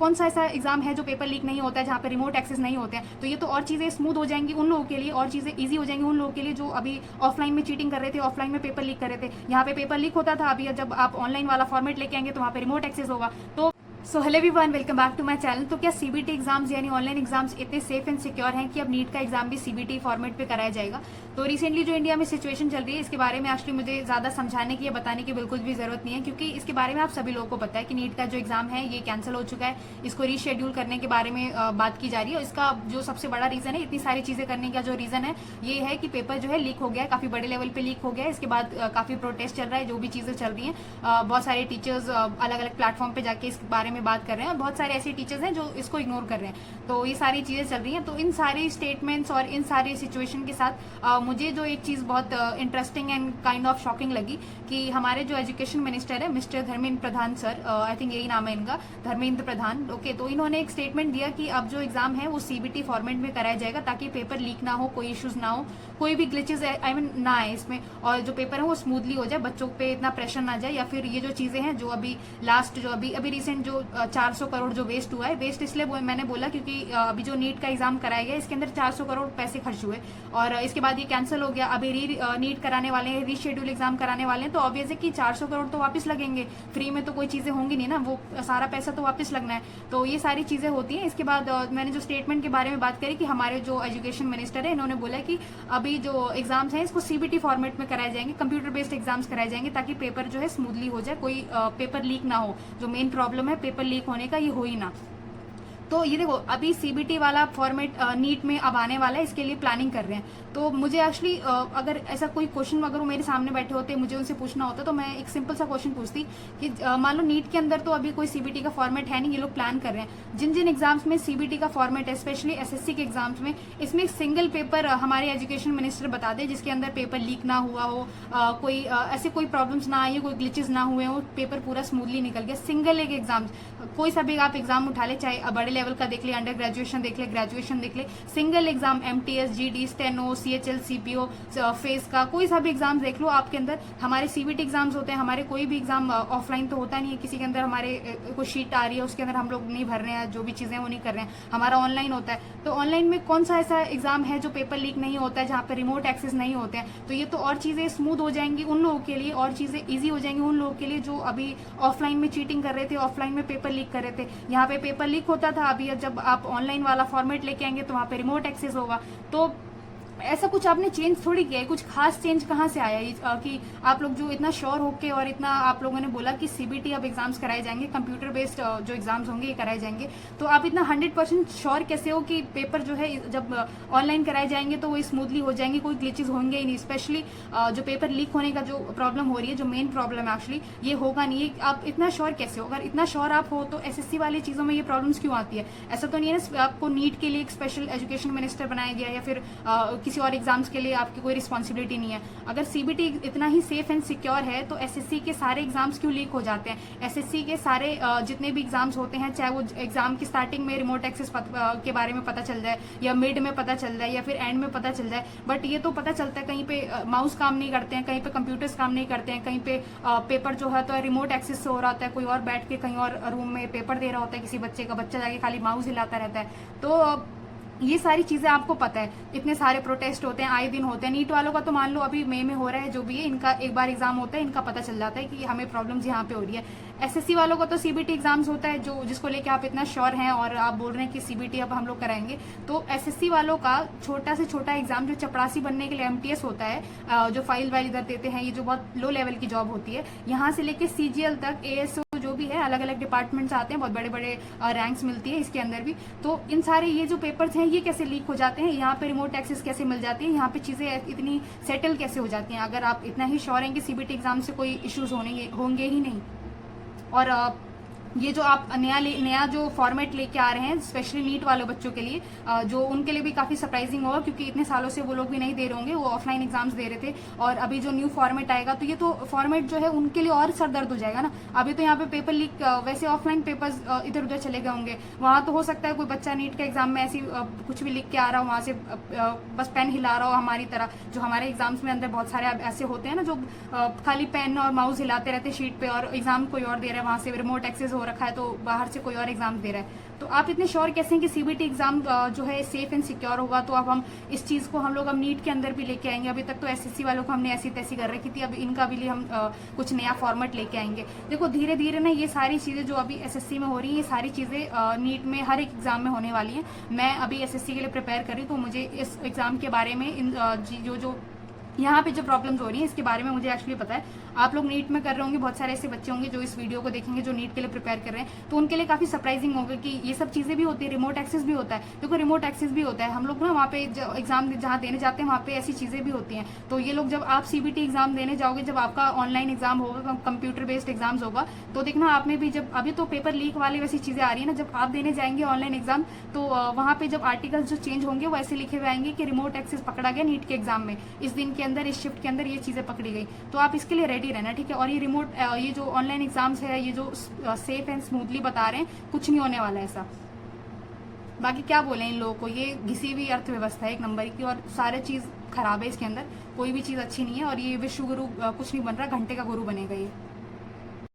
कौन सा ऐसा एग्जाम है जो पेपर लीक नहीं होता है, जहाँ पे रिमोट एक्सेस नहीं होते हैं। तो ये तो और चीज़ें स्मूथ हो जाएंगी उन लोगों के लिए, और चीज़ें ईजी हो जाएंगी उन लोगों के लिए जो अभी ऑफलाइन में चीटिंग कर रहे थे, ऑफलाइन में पेपर लीक कर रहे थे। यहाँ पे पेपर लीक होता था, अभी जब आप ऑनलाइन वाला फॉर्मेट लेके आएंगे तो वहाँ पे रिमोट एक्सेस होगा। तो hello everyone, welcome back to my channel. तो क्या सीबीटी एग्जाम्स यानी ऑनलाइन एग्जाम्स इतने सेफ एंड सिक्योर हैं कि अब नीट का एग्जाम भी सीबीटी फॉर्मेट पे कराया जाएगा? तो रिसेंटली जो इंडिया में सिचुएशन चल रही है, इसके बारे में एक्चुअली मुझे ज़्यादा समझाने की या बताने की बिल्कुल भी ज़रूरत नहीं है, क्योंकि इसके बारे में आप सभी लोगों को पता है कि नीट का जो एग्जाम है ये कैंसिल हो चुका है। इसको रीशेड्यूल करने के बारे में बात की जा रही है। इसका जो सबसे बड़ा रीज़न है, इतनी सारी चीज़ें करने का जो रीज़न है ये है कि पेपर जो है लीक हो गया है, काफ़ी बड़े लेवल पर लीक हो गया है। इसके बाद काफ़ी प्रोटेस्ट चल रहा है, जो भी चीज़ें चल रही हैं, बहुत सारे टीचर्स अलग अलग प्लेटफॉर्म पर जाके इस बारे में बात कर रहे हैं, बहुत सारे ऐसे टीचर्स हैं जो इसको इग्नोर कर रहे हैं। तो ये सारी चीज़ें चल रही हैं। तो इन सारे स्टेटमेंट्स और इन सारे सिचुएशन के साथ मुझे जो एक चीज़ बहुत interesting and kind of shocking लगी कि हमारे जो एजुकेशन मिनिस्टर है mister Dharmendra Pradhan sir, I think यही नाम है इनका, धर्मेंद्र प्रधान, ओके। तो इन्होंने एक स्टेटमेंट दिया कि अब जो एग्जाम है वो सीबीटी फॉर्मेट में कराया जाएगा, ताकि पेपर लीक ना हो, कोई इश्यूज ना हो, कोई भी ग्लिचेस आई मीन ना आए इसमें, और जो पेपर है वो स्मूथली हो जाए, बच्चों पे इतना प्रेशर ना जाए, या फिर ये जो चीज़ें हैं जो अभी लास्ट जो अभी रिसेंट जो 400 करोड़ जो वेस्ट हुआ है, वेस्ट इसलिए मैंने बोला क्योंकि अभी जो नीट का एग्जाम कराया गया इसके अंदर 400 करोड़ पैसे खर्च हुए, और इसके बाद ये कैंसिल हो गया। अभी नीट कराने वाले हैं, रीशेड्यूल एग्जाम कराने वाले हैं, तो ऑब्वियस है कि 400 करोड़ तो वापस लगेंगे। फ्री में तो कोई चीज़ें होंगी नहीं ना, वो सारा पैसा तो वापस लगना है। तो ये सारी चीज़ें होती हैं। इसके बाद मैंने जो स्टेटमेंट के बारे में बात करी कि हमारे जो एजुकेशन मिनिस्टर है इन्होंने बोला कि अभी जो एग्जाम्स हैं इसको सीबीटी फॉर्मेट में कराए जाएंगे, कंप्यूटर बेस्ड एग्जाम्स कराए जाएंगे, ताकि पेपर जो है स्मूथली हो जाए, कोई पेपर लीक ना हो। जो मेन प्रॉब्लम है पेपर लीक होने का, ये हो ही ना। तो ये देखो, अभी सीबीटी वाला फॉर्मेट नीट में अब आने वाला है, इसके लिए प्लानिंग कर रहे हैं। तो मुझे एक्चुअली अगर ऐसा कोई क्वेश्चन अगर वो मेरे सामने बैठे होते, मुझे उनसे पूछना होता, तो मैं एक सिंपल सा क्वेश्चन पूछती कि मान लो नीट के अंदर तो अभी कोई सीबीटी का फॉर्मेट है नहीं, ये लोग प्लान कर रहे हैं। जिन जिन एग्जाम्स में सीबीटी का फॉर्मेट है, स्पेशली एसएससी के एग्जाम्स में, इसमें एक सिंगल पेपर हमारे एजुकेशन मिनिस्टर बता दे जिसके अंदर पेपर लीक ना हुआ हो, कोई ऐसे कोई प्रॉब्लम्स ना आई, कोई ग्लिचेस ना हुए हो, पेपर पूरा स्मूथली निकल गया। सिंगल एक एग्जाम, कोई सा भी आप एग्जाम उठा ले, चाहे बड़े लेवल का देख ले, अंडर ग्रेजुएशन देख ले, ग्रेजुएशन देख ले, single exam MTS, GD, steno, CHL, CPO, face का कोई सा भी एग्जाम देख लो, आपके अंदर हमारे सीबीटी एग्जाम्स होते हैं। हमारे कोई भी एग्जाम ऑफलाइन तो होता नहीं है, किसी के अंदर हमारे कोई शीट आ रही है उसके अंदर हम लोग नहीं भर रहे हैं, जो भी चीजें वो नहीं कर रहे हैं, हमारा ऑनलाइन होता है। तो ऑनलाइन में कौन सा ऐसा एग्जाम है जो पेपर लीक नहीं होता है, जहाँ पे रिमोट एक्सेस नहीं होते हैं? तो ये तो और चीजें स्मूथ हो जाएंगी उन लोगों के लिए, और चीजें ईजी हो जाएंगी उन लोगों के लिए जो अभी ऑफलाइन में चीटिंग कर रहे थे, ऑफलाइन में पेपर लीक कर रहे थे। यहाँ पे पेपर लीक होता था, अभी जब आप ऑनलाइन वाला फॉर्मेट लेके आएंगे तो वहाँ पे रिमोट एक्सेस होगा। तो ऐसा कुछ आपने चेंज थोड़ी किया है, कुछ खास चेंज कहाँ से आया है कि आप लोग जो इतना श्योर होके और इतना आप लोगों ने बोला कि सीबीटी अब एग्जाम्स कराए जाएंगे, कंप्यूटर बेस्ड जो एग्जाम्स होंगे ये कराए जाएंगे, तो आप इतना 100% श्योर कैसे हो कि पेपर जो है जब ऑनलाइन कराए जाएंगे तो वो स्मूथली हो जाएंगे, कोई ग्लिचेस होंगे ही नहीं? स्पेशली जो पेपर लीक होने का जो प्रॉब्लम हो रही है, जो मेन प्रॉब्लम है एक्चुअली, ये होगा नहीं। आप इतना श्योर कैसे हो? अगर इतना श्योर आप हो तो एसएससी वाली चीज़ों में ये प्रॉब्लम्स क्यों आती है? ऐसा तो नहीं है ना आपको नीट के लिए एक स्पेशल एजुकेशन मिनिस्टर बनाया गया, या फिर किसी और एग्जाम्स के लिए आपकी कोई रिस्पॉन्सिबिलिटी नहीं है। अगर सीबीटी इतना ही सेफ एंड सिक्योर है तो एसएससी के सारे एग्जाम्स क्यों लीक हो जाते हैं? एसएससी के सारे जितने भी एग्जाम्स होते हैं, चाहे वो एग्जाम की स्टार्टिंग में रिमोट एक्सेस के बारे में पता चल जाए, या मिड में पता चल जाए, या फिर एंड में पता चल जाए, बट ये तो पता चलता है कहीं पे माउस काम नहीं करते हैं, कहीं पे कंप्यूटर्स काम नहीं करते हैं, कहीं पे पेपर जो है तो रिमोट एक्सेस से हो रहा होता है, कोई और बैठ के कहीं और रूम में पेपर दे रहा होता है किसी बच्चे का, बच्चा जाके खाली माउस हिलाता रहता है। तो ये सारी चीजें आपको पता है, इतने सारे प्रोटेस्ट होते हैं, आए दिन होते हैं। नीट वालों का तो मान लो अभी मई में हो रहा है, जो भी है इनका एक बार एग्जाम होता है, इनका पता चल जाता है कि हमें प्रॉब्लम्स यहाँ पे हो रही है। एसएससी वालों का तो सीबीटी एग्जाम्स होता है, जो जिसको लेके आप इतना श्योर हैं और आप बोल रहे हैं कि सीबीटी अब हम लोग कराएंगे। तो एसएससी वालों का छोटा से छोटा एग्जाम जो चपरासी बनने के लिए एमटीएस होता है, जो फाइल वाइल इधर देते हैं, ये जो बहुत लो लेवल की जॉब होती है, यहाँ से लेके सीजीएल तक, एएसओ जो भी है, अलग अलग डिपार्टमेंट्स आते हैं, बहुत बड़े बड़े रैंक्स मिलती है इसके अंदर भी। तो इन सारे ये जो पेपर्स हैं ये कैसे लीक हो जाते हैं? यहाँ पे रिमोट एक्सेस कैसे मिल जाती है? यहाँ पे चीजें इतनी सेटल कैसे हो जाती हैं? अगर आप इतना ही श्योर हैं कि सीबीटी एग्जाम से कोई इश्यूज होंगे ही नहीं। और ये जो आप नया जो फॉर्मेट लेके आ रहे हैं स्पेशली नीट वाले बच्चों के लिए, जो उनके लिए भी काफी सरप्राइजिंग होगा, क्योंकि इतने सालों से वो लोग भी नहीं दे रहे होंगे, वो ऑफलाइन एग्जाम्स दे रहे थे, और अभी जो न्यू फॉर्मेट आएगा तो ये तो फॉर्मेट जो है उनके लिए और सरदर्द हो जाएगा ना। अभी तो यहाँ पे पेपर लीक, वैसे ऑफलाइन पेपर्स इधर उधर चले गए होंगे, वहाँ तो हो सकता है कोई बच्चा नीट के एग्जाम में ऐसी कुछ भी लिख के आ रहा हो, वहाँ से बस पेन हिला रहा हो, हमारी तरह जो हमारे एग्जाम्स में अंदर बहुत सारे ऐसे होते हैं ना जो खाली पेन और माउस हिलाते रहते शीट पे, और एग्जाम कोई और दे रहा है, वहाँ से रिमोट एक्सेस हो हो रखा है तो बाहर से कोई और एग्जाम दे रहा है, तो आप इतने श्योर कैसे हैं कि सीबीटी एग्जाम जो है सेफ एंड सिक्योर होगा? तो अब हम इस चीज़ को हम लोग अब नीट के अंदर भी लेके आएंगे। अभी तक तो एसएससी वालों को हमने ऐसी तैसी कर रखी थी, अब इनका भी लिए हम कुछ नया फॉर्मेट लेके आएंगे। देखो धीरे धीरे ना ये सारी चीज़ें जो अभी एसएससी में हो रही हैं, ये सारी चीज़ें नीट में हर एक एग्जाम में होने वाली हैं। मैं अभी एसएससी के लिए प्रिपेयर कर रही हूँ, तो मुझे इस एग्जाम के बारे में जो यहाँ पे जो प्रॉब्लम्स हो रही हैं इसके बारे में मुझे एक्चुअली पता है। आप लोग नीट में कर रहे होंगे, बहुत सारे ऐसे बच्चे होंगे जो इस वीडियो को देखेंगे जो नीट के लिए प्रिपेयर कर रहे हैं, तो उनके लिए काफ़ी सरप्राइजिंग होगा कि ये सब चीज़ें भी होती है, रिमोट एक्सेस भी होता है। देखो रिमोट एक्सेस भी होता है, हम लोग ना वहाँ पे एग्जाम जहाँ देने जाते हैं वहाँ पे ऐसी चीज़ें भी होती हैं। तो ये लोग जब आप सीबीटी एग्जाम देने जाओगे, जब आपका ऑनलाइन एग्जाम होगा, कंप्यूटर बेस्ड एग्जाम्स होगा, तो देखना आपने भी जब अभी तो पेपर लीक वाली वैसी चीज़ें आ रही है ना, जब आप देने जाएंगे ऑनलाइन एग्जाम तो वहाँ पे जब आर्टिकल्स जो चेंज होंगे वो ऐसे लिखे हुए आएंगे कि रिमोट एक्सेस पकड़ा गया नीट के एग्जाम में, इस दिन के अंदर, इस शिफ्ट के अंदर ये चीज़ें पकड़ी गई। तो आप इसके लिए रेडी रहना, ठीक है। और ये रिमोट ये जो ऑनलाइन एग्जाम्स है, ये जो सेफ एंड स्मूथली बता रहे हैं, कुछ नहीं होने वाला है ऐसा। बाकी क्या बोले इन लोगों को, ये घिसी हुई अर्थव्यवस्था है एक नंबर की, और सारे चीज़ खराब है इसके अंदर, कोई भी चीज़ अच्छी नहीं है। और ये विश्व गुरु कुछ नहीं बन रहा, घंटे का गुरु बनेगा ये।